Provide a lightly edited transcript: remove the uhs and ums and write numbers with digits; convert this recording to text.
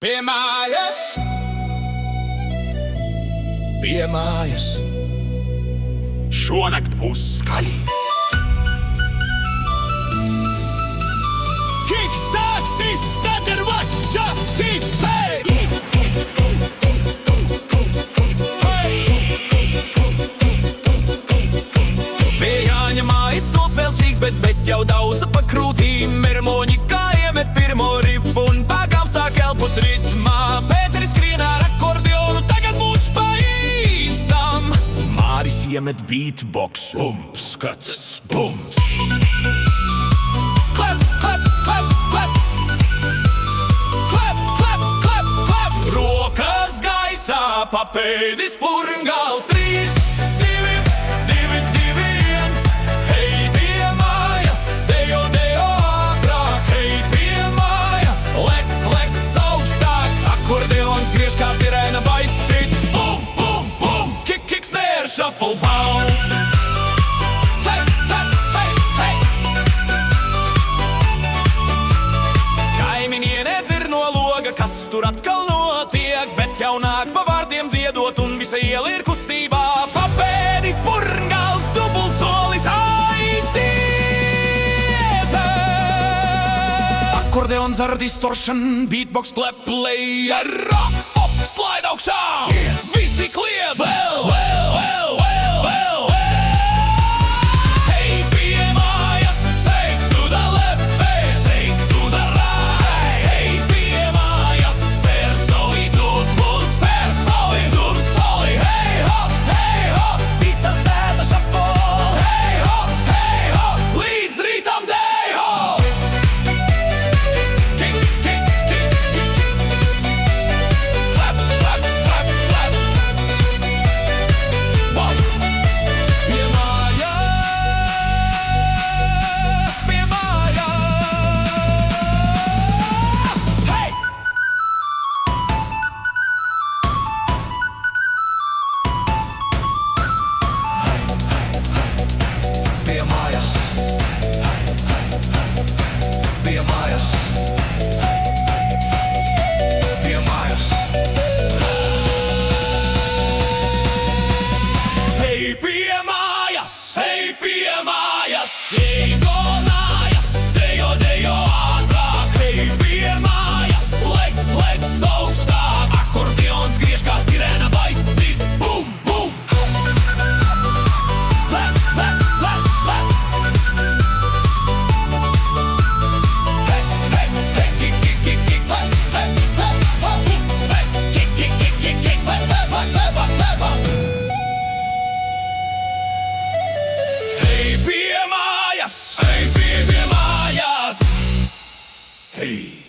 Pie mājas, pie mājas, šonakt būs skaļi. Kiks sāksis, tad ir vaļa tipē. Pie Jāņa mājas sols velčīgs, bet bez jau dauza pa krūtīm. Mermoņi kā iemet pirmo rifu un pagām sāk elpot ritmā. Pēteris skrien ar akordionu, tagad būs pa īstam. Māris iemet beatboxu, bums, skats, bums. Klap, klap, klap, klap. Klap, klap, klap, klap. Rokas gaisā, papēdis purngals. 3, 2, 2, 2, 1. Hei, pie mājas, dejo, dejo ātrāk. Hei, pie mājas, lec, lec augstāk. Akordeons griež kā sirēna baisit. Bum, bum, bum. Kick, kick, snare, shuffle, pound. Kas tur atkal notiek, bet jau nāk pa vārtiem dziedot un visa iela ir kustībā. Papēdis purngals, dubultsolis aiziet. Akordeons ar distortion, beatbox, clap, play, rock, hop, slide augšā. Visi kliedz, vēl, vēl, vēl, vēl, vēl, vēl. Hei, pie mājas, shake to the left, shake to the right. Hei, pie mājas, spēr soli, dubults, spēr soli, dur soli. Hei, ho, visa sēta šafol. Hei, ho, līdz rītam dej, ho. Kick, kick, kick, kick. Clap, clap, clap, clap. Boss. Pie mājas, pie mājas. Hei! Pie mājas, pie mājas, pie mājas. Hei, pie mājas, hei, pie mājas, hei, gonājas, dejo, dejo ātrāk. Hei, pie mājas, lec, lec augstāk. Akordeons griež kā sirēna baisit. Bum, bum. Clap, clap, clap, clap. Hey, hey, hey, kick, kick, kick, kick, clap, clap, clap, clap. Hey, kick, kick, kick, kick, kick, clap, clap, clap, clap, clap. Hei, pie mājas, hei, pie mājas. Hei.